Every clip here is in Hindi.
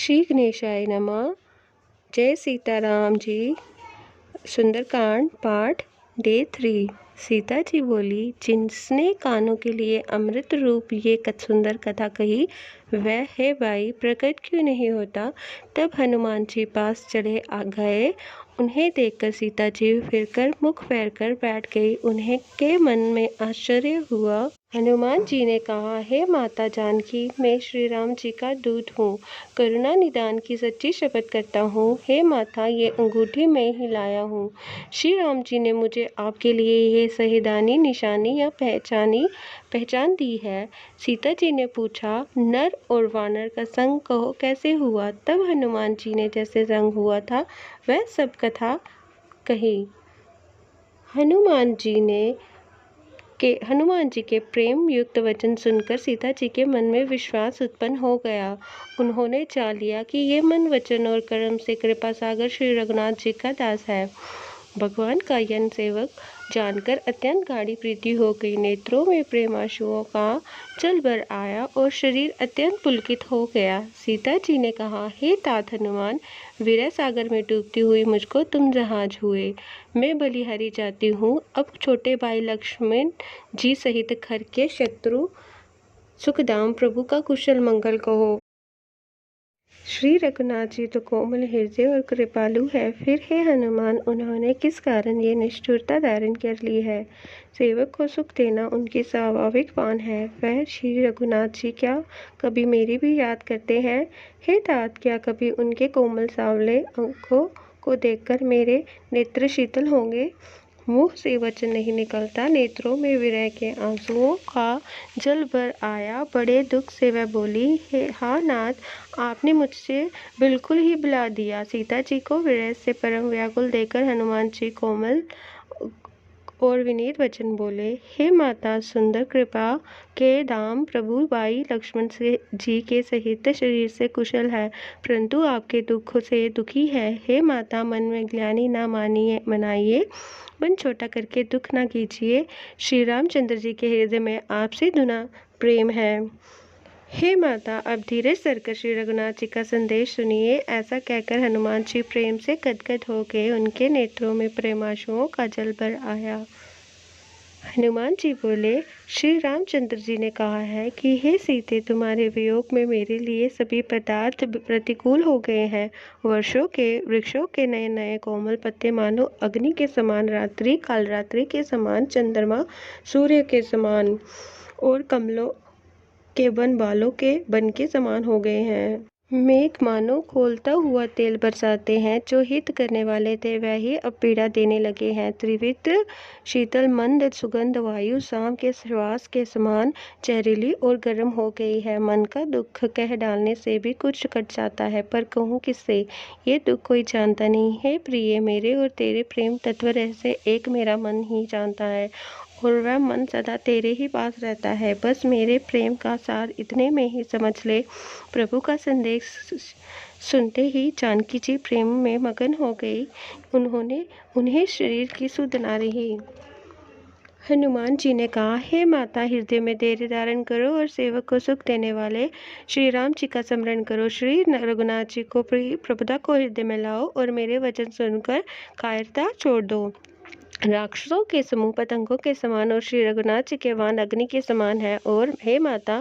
श्री गणेशाय नमः। जय सीताराम जी। सुंदरकांड पाठ डे 3। सीता जी बोली, जिसने कानों के लिए अमृत रूप ये सुंदर कथा कही वह है भाई प्रकट क्यों नहीं होता। तब हनुमान जी पास चढ़े आ गए। उन्हें देखकर सीता जी फिरकर मुख फेर कर बैठ गई। उन्हें के मन में आश्चर्य हुआ। हनुमान जी ने कहा, हे माता जानकी, मैं श्री राम जी का दूत हूँ, करुणा निदान की सच्ची शपथ करता हूँ। हे माता, ये अंगूठी मैं ही लाया हूँ। श्री राम जी ने मुझे आपके लिए ये सहीदानी निशानी या पहचान दी है। सीता जी ने पूछा, नर और वानर का संग कहो कैसे हुआ। तब हनुमान जी ने जैसे संग हुआ था वह सब कथा कही। हनुमान जी के प्रेम युक्त वचन सुनकर सीता जी के मन में विश्वास उत्पन्न हो गया। उन्होंने जान लिया कि ये मन वचन और कर्म से कृपा सागर श्री रघुनाथ जी का दास है। भगवान का यन सेवक जानकर अत्यंत गाढ़ी प्रीति हो गई। नेत्रों में प्रेमाशुओं का जल भर आया और शरीर अत्यंत पुलकित हो गया। सीता जी ने कहा, हे तात हनुमान, विरह सागर में डूबती हुई मुझको तुम जहाज हुए। मैं बलिहारी जाती हूँ। अब छोटे भाई लक्ष्मण जी सहित खर के शत्रु सुखदाम प्रभु का कुशल मंगल कहो। श्री रघुनाथ जी तो कोमल हृदय और कृपालु है, फिर हे हनुमान, उन्होंने किस कारण ये निष्ठुरता धारण कर ली है। सेवक को सुख देना उनकी स्वाभाविक वाण है। वह श्री रघुनाथ जी क्या कभी मेरी भी याद करते हैं। हे तात, क्या कभी उनके कोमल सांवले आंखों को देखकर मेरे नेत्र शीतल होंगे। मुंह से वचन नहीं निकलता, नेत्रों में विरह के आंसुओं का जल भर आया। बड़े दुख से वह बोली, हे हा नाथ, आपने मुझसे बिल्कुल ही भुला दिया। सीता जी को विरह से परम व्याकुल देखकर हनुमान जी कोमल और विनीत वचन बोले, हे माता सुंदर कृपा के दाम प्रभु भाई लक्ष्मण जी के सहित शरीर से कुशल है, परंतु आपके दुख से दुखी है। हे माता, मन में ग्लानि ना मनाइए, मन छोटा करके दुख ना कीजिए। श्री रामचंद्र जी के हृदय में आपसे दुना प्रेम है। हे माता, अब धीरज धरकर श्री रघुनाथ जी का संदेश सुनिए। ऐसा कहकर हनुमान जी प्रेम से गदगद हो गए। उनके नेत्रों में प्रेमाशुओं का जल भर आया। हनुमान जी बोले, श्री रामचंद्र जी ने कहा है कि हे सीते, तुम्हारे वियोग में मेरे लिए सभी पदार्थ प्रतिकूल हो गए हैं। वर्षों के वृक्षों के नए नए कोमल पत्ते मानो अग्नि के समान, रात्रि काल रात्रि के समान, चंद्रमा सूर्य के समान और कमलों के वन बालों के बन के समान हो गए हैं। मेघ मानो खोलता हुआ तेल बरसाते हैं। जो हित करने वाले थे वह ही अब पीड़ा देने लगे हैं। त्रिवित्र शीतल मंद सुगंध वायु शाम के श्वास के समान जहरीली और गर्म हो गई है। मन का दुख कह डालने से भी कुछ कट जाता है, पर कहूँ किससे, ये दुख कोई जानता नहीं है। प्रिय, मेरे और तेरे प्रेम तत्व रहस्य एक मेरा मन ही जानता है और वह मन सदा तेरे ही पास रहता है। बस मेरे प्रेम का सार इतने में ही समझ ले। प्रभु का संदेश सुनते ही जानकी जी प्रेम में मगन हो गई। उन्हें शरीर की सुध ना रही। हनुमान जी ने कहा, हे माता, हृदय में धैर्य धारण करो और सेवक को सुख देने वाले श्री राम जी का स्मरण करो। श्री रघुनाथ जी को प्रभुता को हृदय में लाओ और मेरे वचन सुनकर कायरता छोड़ दो। राक्षसों के समूह पतंगों के समान और श्री रघुनाथ जी के वाहन अग्नि के समान है। और हे माता,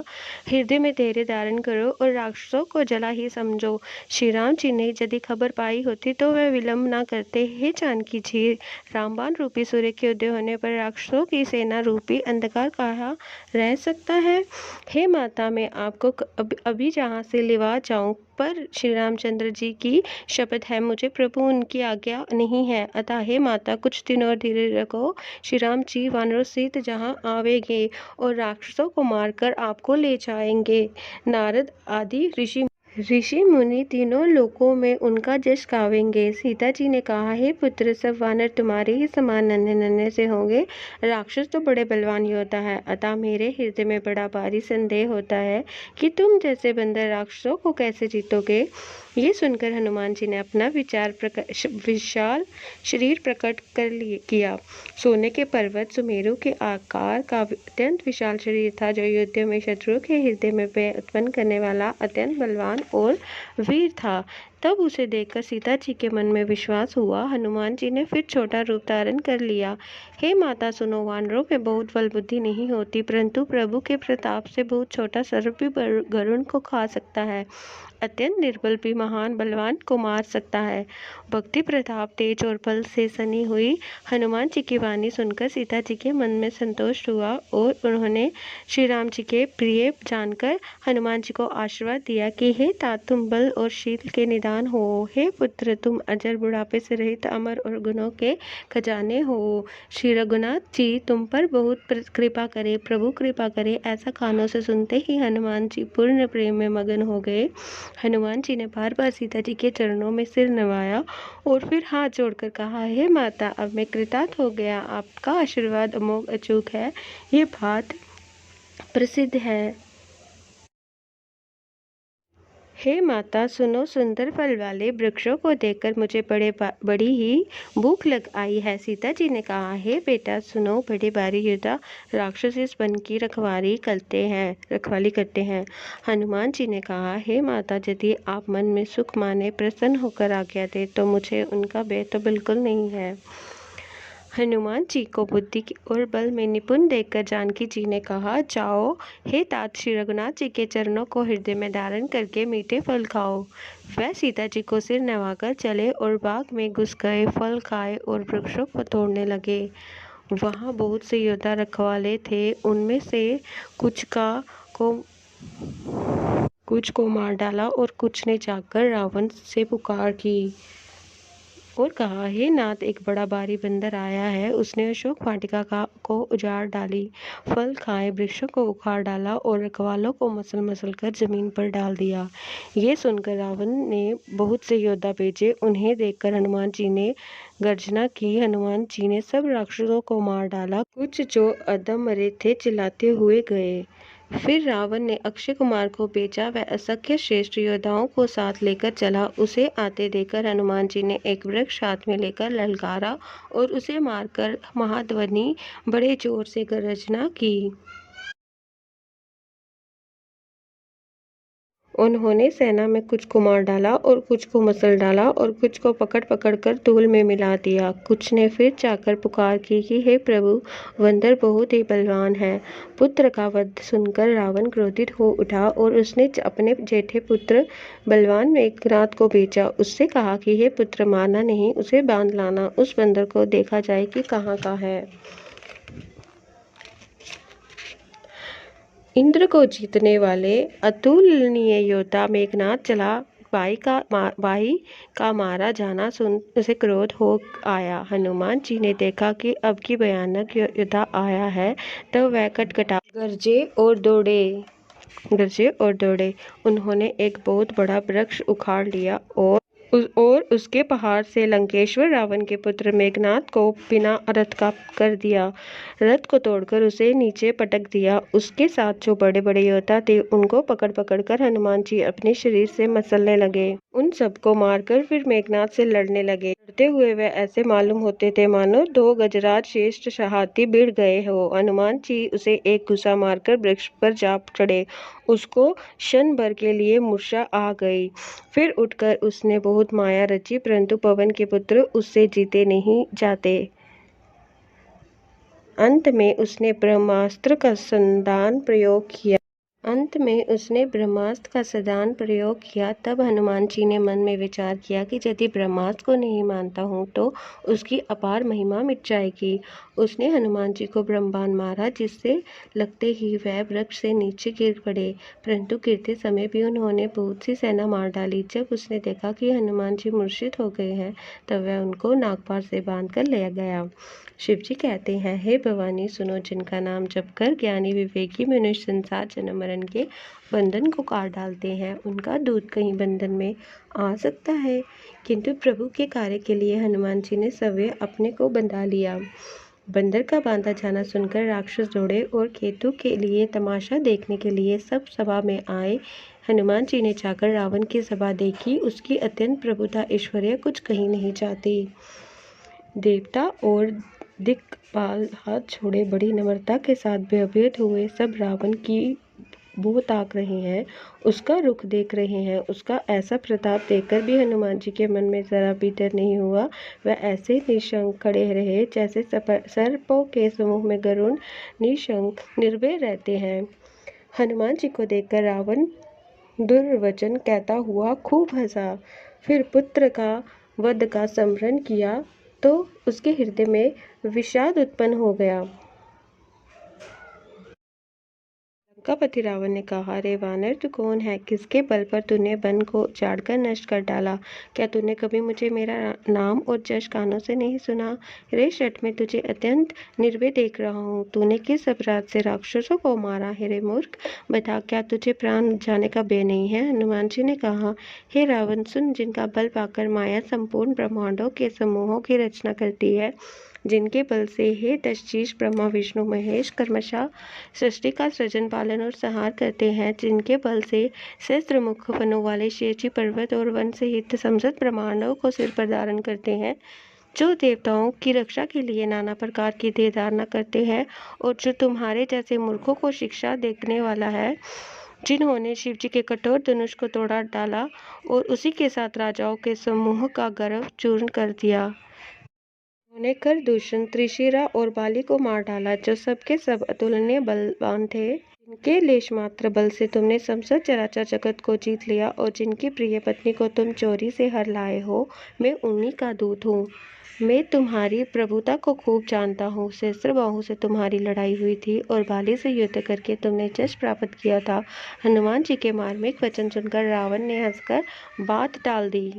हृदय में धैर्य धारण करो और राक्षसों को जला ही समझो। श्री राम जी ने यदि खबर पाई होती तो वह विलंब ना करते। हे जानकी जी, रामबाण रूपी सूर्य के उदय होने पर राक्षसों की सेना रूपी अंधकार कहाँ रह सकता है। हे माता, मैं आपको अभी जहाँ से लिवा जाऊँ, पर श्री रामचंद्र जी की शपथ है, मुझे प्रभु उनकी आज्ञा नहीं है। अतः हे माता, कुछ दिन और धीरे रखो। श्री राम जी वानरों सहित जहाँ आवेंगे और राक्षसों को मारकर आपको ले जाएंगे। नारद आदि ऋषि मुनि तीनों लोकों में उनका जश गावेंगे। सीता जी ने कहा, हे पुत्र, सब वानर तुम्हारे ही समान नन्हे नन्हे से होंगे। राक्षस तो बड़े बलवान योद्धा है, अतः मेरे हृदय में बड़ा भारी संदेह होता है कि तुम जैसे बंदर राक्षसों को कैसे जीतोगे। ये सुनकर हनुमान जी ने अपना विशाल शरीर प्रकट किया। सोने के पर्वत सुमेरु के आकार का अत्यंत विशाल शरीर था, जो युद्ध में शत्रुओं के हृदय में भय उत्पन्न करने वाला अत्यंत बलवान और वीर था। तब उसे देखकर सीता जी के मन में विश्वास हुआ। हनुमान जी ने फिर छोटा रूप धारण कर लिया। हे माता सुनो, वानरों में बहुत बल बुद्धि नहीं होती, परंतु प्रभु के प्रताप से बहुत छोटा सर्प भी गरुड़ को खा सकता है। अत्यंत निर्बल भी महान बलवान को मार सकता है। भक्ति प्रताप तेज और बल से सनी हुई हनुमान जी की वाणी सुनकर सीता जी के मन में संतोष हुआ और उन्होंने श्री राम जी के प्रिय जानकर हनुमान जी को आशीर्वाद दिया कि हे तात, तुम बल और शील के निदान हो। हे पुत्र, तुम अजर बुढ़ापे से रहित अमर और गुणों के खजाने हो। श्री रघुनाथ जी तुम पर बहुत कृपा करे, प्रभु कृपा करे। ऐसा कानों से सुनते ही हनुमान जी पूर्ण प्रेम में मगन हो गए। हनुमान जी ने बार बार सीता जी के चरणों में सिर नवाया और फिर हाथ जोड़कर कहा, हे माता, अब मैं कृतार्थ हो गया। आपका आशीर्वाद अमोघ अचूक है, ये बात प्रसिद्ध है। हे माता सुनो, सुंदर फल वाले वृक्षों को देखकर मुझे बड़ी ही भूख लग आई है। सीता जी ने कहा, हे बेटा सुनो, बड़े भारी योद्धा राक्षस इस वन की रखवाली करते हैं। हनुमान जी ने कहा, हे माता, यदि आप मन में सुख माने प्रसन्न होकर आज्ञा दे तो मुझे उनका भय तो बिल्कुल नहीं है। हनुमान जी को बुद्धि और बल में निपुण देखकर जानकी जी ने कहा, जाओ हे तात, श्री रघुनाथ जी के चरणों को हृदय में धारण करके मीठे फल खाओ। वह सीता जी को सिर नवाकर चले और बाग में घुस गए, फल खाए और वृक्षों को तोड़ने लगे। वहाँ बहुत से योद्धा रखवाले थे, उनमें से कुछ को मार डाला और कुछ ने जाकर रावण से पुकार की और कहा, हे नाथ, एक बड़ा भारी बंदर आया है। उसने अशोक वाटिका को उजाड़ डाली, फल खाए, वृक्षों को उखाड़ डाला और रखवालों को मसल मसल कर जमीन पर डाल दिया। ये सुनकर रावण ने बहुत से योद्धा भेजे। उन्हें देखकर हनुमान जी ने गर्जना की। हनुमान जी ने सब राक्षसों को मार डाला। कुछ जो अधम मरे थे चिल्लाते हुए गए। फिर रावण ने अक्षय कुमार को भेजा। वह असंख्य श्रेष्ठ योद्धाओं को साथ लेकर चला। उसे आते देखकर हनुमान जी ने एक वृक्ष हाथ में लेकर ललकारा और उसे मारकर महाध्वनि बड़े जोर से गर्जना की। उन्होंने सेना में कुछ को मार डाला और कुछ को मसल डाला और कुछ को पकड़ पकड़ कर धूल में मिला दिया। कुछ ने फिर जाकर पुकार की कि हे प्रभु, बंदर बहुत ही बलवान है। पुत्र का वध सुनकर रावण क्रोधित हो उठा और उसने अपने जेठे पुत्र बलवान मेघनाद को भेजा। उससे कहा कि हे पुत्र, मारना नहीं, उसे बांध लाना। उस बंदर को देखा जाए कि कहाँ का है। इंद्र को जीतने वाले अतुलनीय योद्धा मेघनाद चला। भाई का मारा जाना सुन उसे क्रोध हो आया। हनुमान जी ने देखा कि अब की भयानक योद्धा आया है, तब वह कटकटा गरजे और दौड़े। उन्होंने एक बहुत बड़ा वृक्ष उखाड़ लिया और उसके पहाड़ से लंकेश्वर रावण के पुत्र मेघनाद को बिना रथ का कर दिया। रथ को तोड़कर उसे नीचे पटक दिया। उसके साथ जो बड़े बड़े योद्धा थे उनको पकड़ पकड़ कर हनुमान जी अपने शरीर से मसलने लगे। उन सबको मारकर फिर मेघनाद से लड़ने लगे। लड़ते हुए वे ऐसे मालूम होते थे मानो दो गजराज श्रेष्ठ हाथी भिड़ गए हो। हनुमान जी उसे एक घुसा मारकर वृक्ष पर जा चढ़े। उसको क्षण भर के लिए मूर्छा आ गई। फिर उठकर उसने बहुत माया रची, परंतु पवन के पुत्र उससे जीते नहीं जाते। अंत में उसने ब्रह्मास्त्र का संधान प्रयोग किया। तब हनुमान जी ने मन में विचार किया कि यदि ब्रह्मास्त्र को नहीं मानता हूँ तो उसकी अपार महिमा मिट जाएगी। उसने हनुमान जी को ब्रह्मबाण मारा, जिससे लगते ही वह वृक्ष से नीचे गिर पड़े, परंतु गिरते समय भी उन्होंने बहुत सी सेना मार डाली। जब उसने देखा कि हनुमान जी मूर्छित हो गए हैं, तब वह उनको नागपाश से बांध कर ले गया। शिव जी कहते हैं, हे भवानी सुनो, जिनका नाम जपकर ज्ञानी विवेकी मनुष्य संसार जन्म मरण के बंधन को काट डालते हैं, उनका दूध कहीं बंधन में आ सकता है। किंतु प्रभु के कार्य के लिए हनुमान जी ने सवय अपने को बंधा लिया। बंदर का बांधा जाना सुनकर राक्षस दौड़े और केतु के लिए तमाशा देखने के लिए सब सभा में आए। हनुमान जी ने जाकर रावण की सभा देखी। उसकी अत्यंत प्रभुता ऐश्वर्य कुछ कहीं नहीं जाती। देवता और दिक्पाल हाथ छोड़े बड़ी नम्रता के साथ भयभीत हुए सब रावण की वो ताक रहे हैं, उसका रुख देख रहे हैं। उसका ऐसा प्रताप देखकर भी हनुमान जी के मन में जरा भी डर नहीं हुआ। वह ऐसे निशंक खड़े रहे जैसे सर्पों के समूह में गरुड़ निशंक निर्भय रहते हैं। हनुमान जी को देखकर रावण दुर्वचन कहता हुआ खूब हंसा। फिर पुत्र का वध का स्मरण किया तो उसके हृदय में विषाद उत्पन्न हो गया। लंकापति रावण ने कहा, रे वानर, तू कौन है? किसके बल पर तूने वन को उजाड़कर नष्ट कर डाला? क्या तूने कभी मुझे मेरा नाम और जश कानों से नहीं सुना? रे शठ, मैं तुझे अत्यंत निर्भय देख रहा हूँ। तूने किस अपराध से राक्षसों को मारा है? रे मूर्ख, बता, क्या तुझे प्राण जाने का भय नहीं है? हनुमान जी ने कहा, हे रावण, सुन, जिनका बल पाकर माया संपूर्ण ब्रह्मांडों के समूहों की रचना करती है, जिनके बल से हे दशशीष ब्रह्मा विष्णु महेश क्रमशः सृष्टि का सृजन पालन और संहार करते हैं, जिनके बल से सहस्त्रमुख वनों वाले शेषजी पर्वत और वन सहित समस्त ब्रह्मांडों को सिर पर धारण करते हैं, जो देवताओं की रक्षा के लिए नाना प्रकार की देह धारणा करते हैं, और जो तुम्हारे जैसे मूर्खों को शिक्षा देने वाला है, जिन्होंने शिव जी के कठोर धनुष को तोड़ा डाला और उसी के साथ राजाओं के समूह का गर्व चूर्ण कर दिया। उन्होंने कर दूषण त्रिशिरा और बाली को मार डाला, जो सबके सब अतुलनीय बलवान थे। जिनके लेश मात्र बल से तुमने समस्त चराचर जगत को जीत लिया और जिनकी प्रिय पत्नी को तुम चोरी से हर लाए हो, मैं उन्हीं का दूत हूँ। मैं तुम्हारी प्रभुता को खूब जानता हूँ। सहस्त्रबाहु से तुम्हारी लड़ाई हुई थी और बाली से युद्ध करके तुमने जश प्राप्त किया था। हनुमान जी के मार्मिक वचन सुनकर रावण ने हंसकर बात टाल दी।